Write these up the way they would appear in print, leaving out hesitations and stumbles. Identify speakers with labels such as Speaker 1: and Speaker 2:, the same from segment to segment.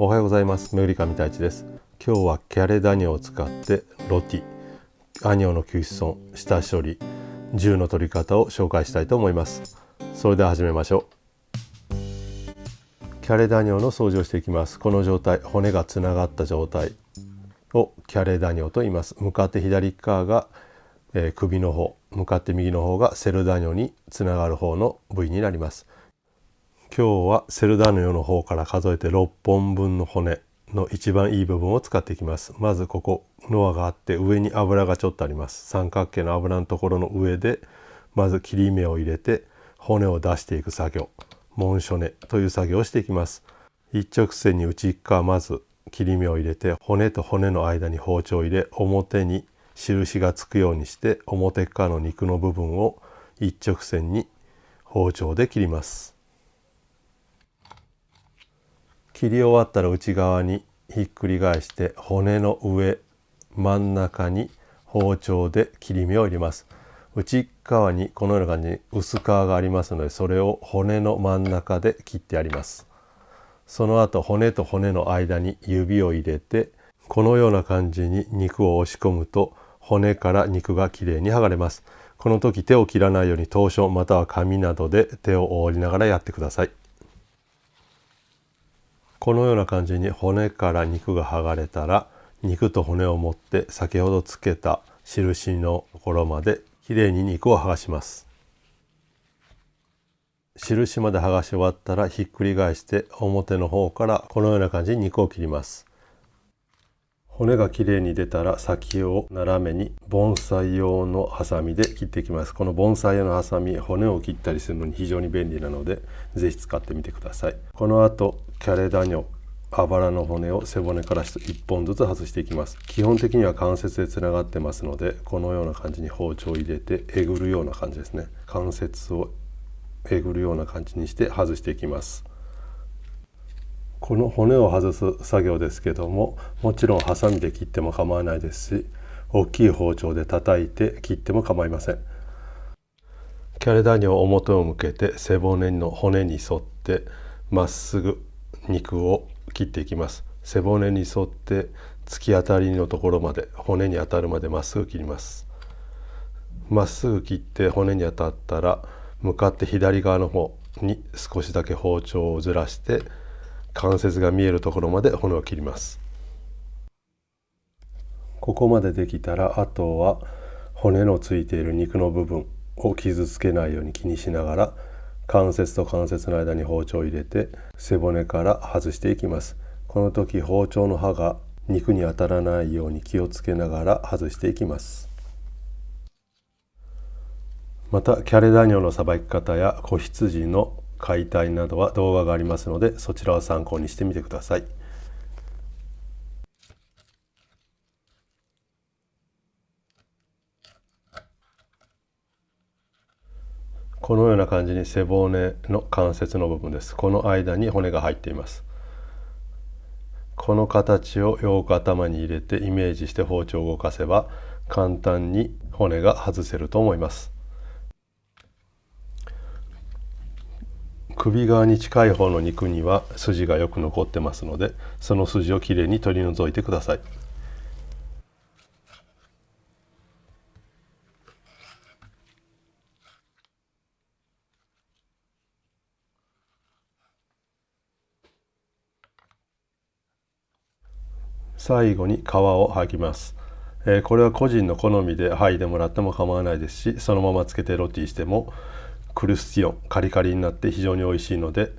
Speaker 1: おはようございます。メグリカミタイチです。今日はキャレダニョを使ってロティ、アニョのキュイッソン、下処理、銃の取り方を紹介したいと思います。それでは始めましょう。キャレダニョの掃除をしていきます。この状態、骨がつながった状態をキャレダニョと言います。向かって左側が、首の方、向かって右の方がセルダニョにつながる方の部位になります。今日はセルダニョの方から数えて6本分の骨の一番いい部分を使っていきます。まずここノアがあって上に油がちょっとあります。三角形の油のところの上でまず切り目を入れて骨を出していく作業、モンショネという作業をしていきます。一直線に内側まず切り目を入れて骨と骨の間に包丁を入れ、表に印がつくようにして表側の肉の部分を一直線に包丁で切ります。切り終わったら内側にひっくり返して骨の上真ん中に包丁で切り目を入れます。内側にこのような感じに薄皮がありますので、それを骨の真ん中で切ってやります。その後骨と骨の間に指を入れてこのような感じに肉を押し込むと骨から肉がきれいに剥がれます。この時手を切らないように刀匠または紙などで手を覆いながらやってください。このような感じに骨から肉が剥がれたら、肉と骨を持って先ほどつけた印のところまできれいに肉を剥がします。印まで剥がし終わったらひっくり返して表の方からこのような感じに肉を切ります。骨がきれいに出たら先を斜めに盆栽用のハサミで切っていきます。この盆栽用のハサミ、骨を切ったりするのに非常に便利なのでぜひ使ってみてください。この後キャレダニョ、あばらの骨を背骨から1本ずつ外していきます。基本的には関節でつながってますので、このような感じに包丁を入れてえぐるような感じですね。関節をえぐるような感じにして外していきます。この骨を外す作業ですけども、もちろんハサミで切っても構わないですし、大きい包丁で叩いて切っても構いません。キャレダニョを表を向けて背骨の骨に沿ってまっすぐ肉を切っていきます。背骨に沿って突き当たりのところまで、骨に当たるまでまっすぐ切ります。まっすぐ切って骨に当たったら向かって左側の方に少しだけ包丁をずらして関節が見えるところまで骨を切ります。ここまでできたらあとは骨のついている肉の部分を傷つけないように気にしながら関節と関節の間に包丁を入れて背骨から外していきます。この時包丁の刃が肉に当たらないように気をつけながら外していきます。またキャレダニョのさばき方や子羊の解体などは動画がありますので、そちらを参考にしてみてください。このような感じに背骨の関節の部分です。この間に骨が入っています。この形をよく頭に入れてイメージして包丁を動かせば簡単に骨が外せると思います。首側に近い方の肉には筋がよく残ってますので、その筋をきれいに取り除いてください。最後に皮を剥ぎます。これは個人の好みで剥いでもらっても構わないですし、そのままつけてロティしてもクルスティオン、カリカリになって非常に美味しいので、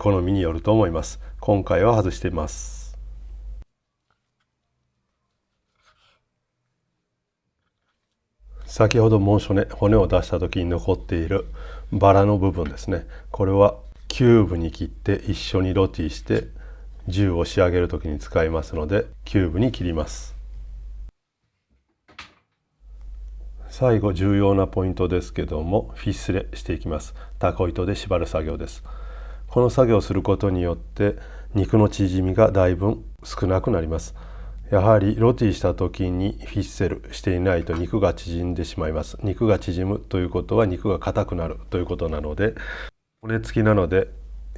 Speaker 1: 好みによると思います。今回は外しています。先ほどモンショネ、骨を出した時に残っているバラの部分ですね。これはキューブに切って一緒にロティして銃を仕上げる時に使いますのでキューブに切ります。最後重要なポイントですけども、フィッスレしていきます。タコ糸で縛る作業です。この作業をすることによって肉の縮みがだいぶ少なくなります。やはりロティした時にフィッセルしていないと肉が縮んでしまいます。肉が縮むということは肉が硬くなるということなので、骨付きなので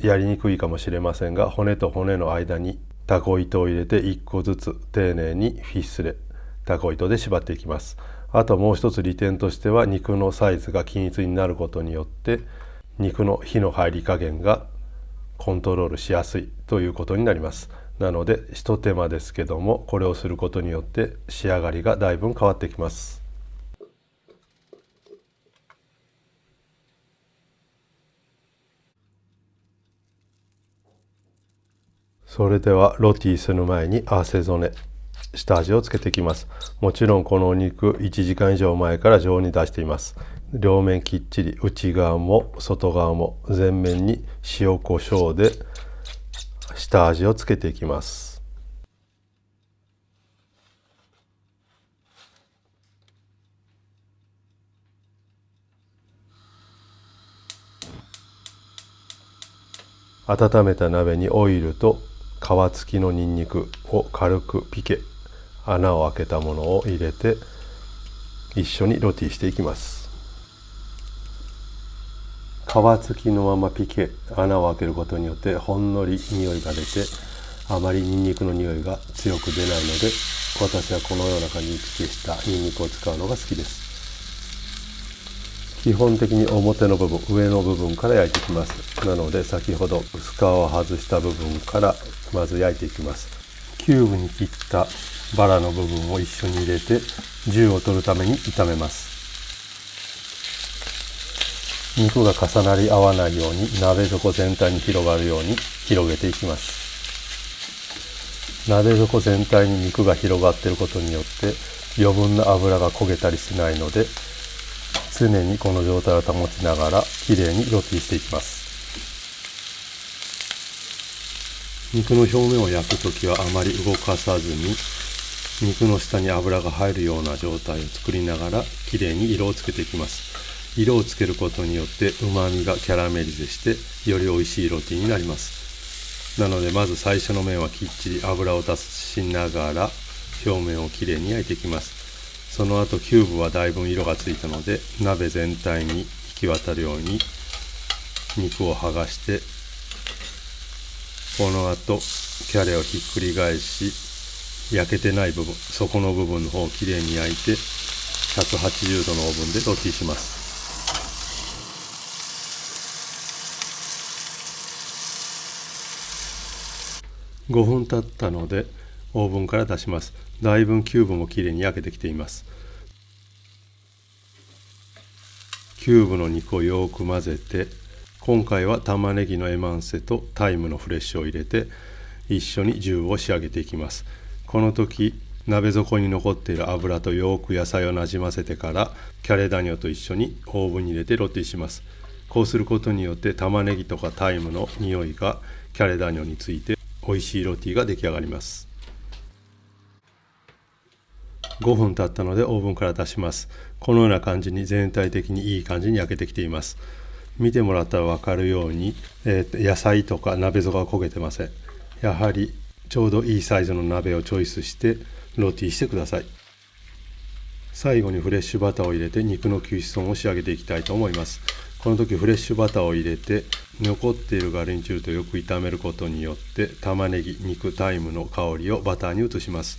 Speaker 1: やりにくいかもしれませんが、骨と骨の間にタコ糸を入れて1個ずつ丁寧にフィッシュでタコ糸で縛っていきます。あともう一つ利点としては、肉のサイズが均一になることによって肉の火の入り加減がコントロールしやすいということになります。なので一手間ですけども、これをすることによって仕上がりがだいぶ変わってきます。それではロティする前に合わせ染め、下味をつけていきます。もちろんこのお肉1時間以上前から常温に出しています。両面きっちり内側も外側も全面に塩コショウで下味をつけていきます。温めた鍋にオイルと皮付きのニンニクを軽くピケ、穴を開けたものを入れて一緒にロティしていきます。皮付きのままピケ、穴を開けることによってほんのり匂いが出て、あまりニンニクの匂いが強く出ないので、私はこのような感じにピケしたニンニクを使うのが好きです。基本的に表の部分、上の部分から焼いていきます。なので先ほど薄皮を外した部分からまず焼いていきます。キューブに切ったバラの部分を一緒に入れて汁を取るために炒めます。肉が重なり合わないように鍋底全体に広がるように広げていきます。鍋底全体に肉が広がっていることによって余分な油が焦げたりしないので、常にこの状態を保ちながらきれいにロティしていきます。肉の表面を焼くときはあまり動かさずに、肉の下に油が入るような状態を作りながらきれいに色をつけていきます。色をつけることによって旨味がキャラメリゼしてより美味しいロティになります。なのでまず最初の面はきっちり油を足しながら表面をきれいに焼いていきます。その後キューブはだいぶ色がついたので、鍋全体に行き渡るように肉を剥がして、この後キャレをひっくり返し、焼けてない部分、底の部分の方をきれいに焼いて180度のオーブンでロティします。5分経ったのでオーブンから出します。だいぶキューブもきれいに焼けてきています。キューブの肉をよく混ぜて、今回は玉ねぎのエマンセとタイムのフレッシュを入れて一緒にジューを仕上げていきます。この時鍋底に残っている油とよく野菜をなじませてからキャレダニョと一緒にオーブンに入れてロティします。こうすることによって玉ねぎとかタイムの匂いがキャレダニョについて美味しいロティが出来上がります。5分経ったのでオーブンから出します。このような感じに全体的にいい感じに焼けてきています。見てもらったら分かるように、野菜とか鍋底が焦げてません。やはりちょうどいいサイズの鍋をチョイスしてロティしてください。最後にフレッシュバターを入れて肉のキュシソンを仕上げていきたいと思います。この時フレッシュバターを入れて残っているガレンチュールとよく炒めることによって玉ねぎ、肉、タイムの香りをバターに移します。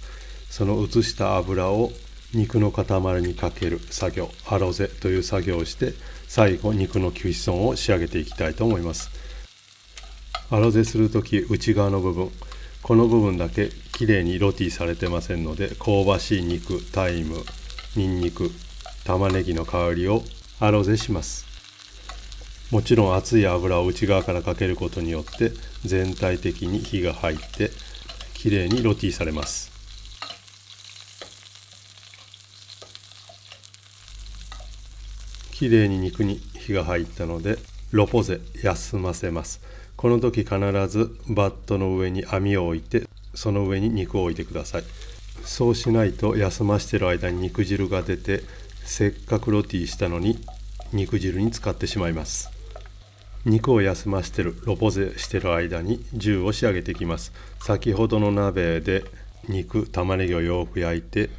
Speaker 1: その移した油を肉の塊にかける作業、アロゼという作業をして最後肉のキュシソンを仕上げていきたいと思います。アロゼする時内側の部分、この部分だけきれいにロティされてませんので、香ばしい肉、タイム、ニンニク、玉ねぎの香りをアロゼします。もちろん熱い油を内側からかけることによって全体的に火が入ってきれいにロティされます。きれいに肉に火が入ったのでロポゼ、休ませます。この時必ずバットの上に網を置いてその上に肉を置いてください。そうしないと休ましている間に肉汁が出て、せっかくロティしたのに肉汁に浸かってしまいます。肉を休ましてる、ロポゼしてる間にジューを仕上げていきます。先ほどの鍋で肉、玉ねぎをよく焼いて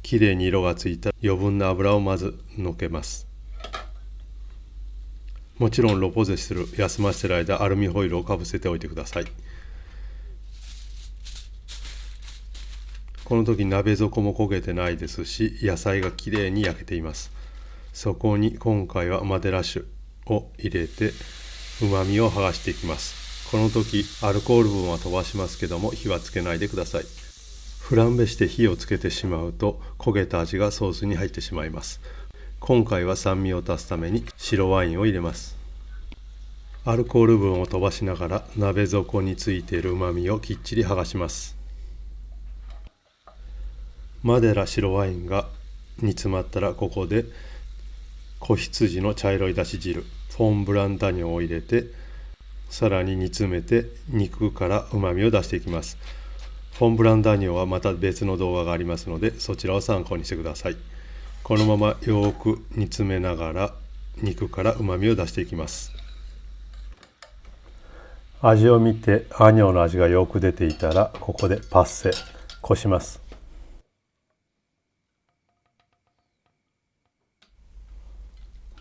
Speaker 1: きれいに色がついた余分な油をまずのけます。もちろんロポゼする休ませている間アルミホイルをかぶせておいてください。この時鍋底も焦げてないですし、野菜がきれいに焼けています。そこに今回はマデラ酒を入れてうまみを剥がしていきます。この時アルコール分は飛ばしますけども、火はつけないでください。フランベして火をつけてしまうと焦げた味がソースに入ってしまいます。今回は酸味を足すために白ワインを入れます。アルコール分を飛ばしながら鍋底についているうまみをきっちり剥がします。マデラ白ワインが煮詰まったら、ここで子羊の茶色いだし汁フォンブランダニョを入れて、さらに煮詰めて肉からうまみを出していきます。フォンブランダニョはまた別の動画がありますので、そちらを参考にしてください。このままよく煮詰めながら肉からうまみを出していきます。味を見てアニョの味がよく出ていたら、ここでパッセこします。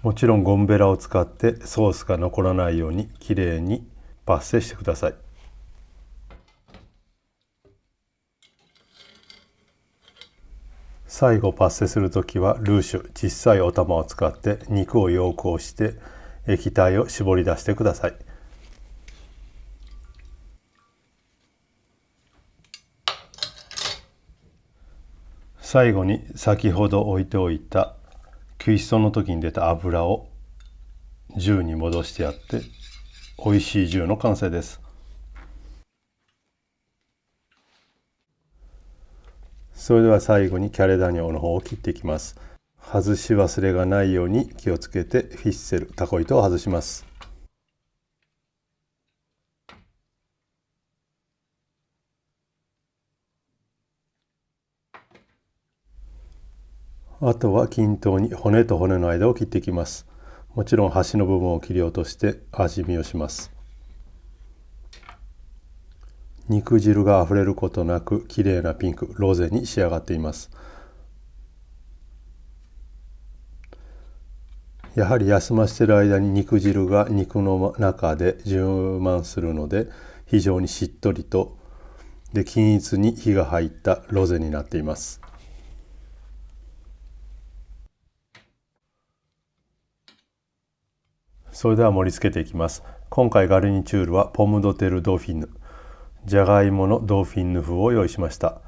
Speaker 1: もちろんゴムベラを使ってソースが残らないようにきれいにパッセしてください。最後パッセするときはルーシュ小さいお玉を使って肉をよく押して液体を絞り出してください。最後に先ほど置いておいたクイストの時に出た油を銃に戻してやって、美味しい銃の完成です。それでは最後にキャレダニョの方を切っていきます。外し忘れがないように気をつけてフィッセルタコ糸を外します。あとは均等に骨と骨の間を切っていきます。もちろん端の部分を切り落として味見をします。肉汁があふれることなくきれいなピンクロゼに仕上がっています。やはり休ませている間に肉汁が肉の中で充満するので、非常にしっとりとで均一に火が入ったロゼになっています。それでは盛り付けていきます。今回ガルニチュールはポムドテルドフィンヌ、じゃがいものドーフィンヌ風を用意しました。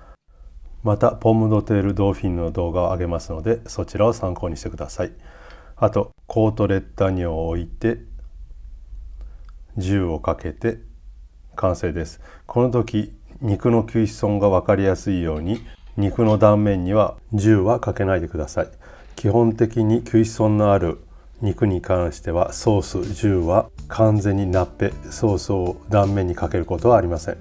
Speaker 1: またポムドテルドーフィンヌの動画を上げますので、そちらを参考にしてください。あとコートレッタニョを置いて銃をかけて完成です。この時肉のキュイソンが分かりやすいように肉の断面には銃はかけないでください。基本的にキュイソンのある肉に関してはソース銃は完全にナッペソースを断面にかけることはありません。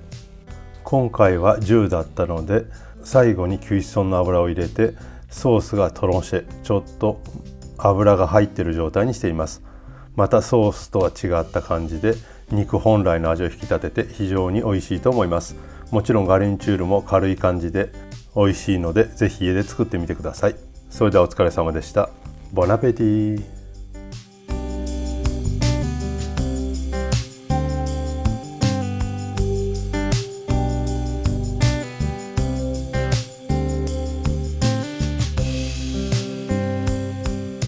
Speaker 1: 今回は銃だったので最後にキュイソンの油を入れてソースがトロンシェ、ちょっと油が入っている状態にしています。またソースとは違った感じで肉本来の味を引き立てて非常に美味しいと思います。もちろんガルニチュールも軽い感じで美味しいのでぜひ家で作ってみてください。それではお疲れ様でした。ボナペティ。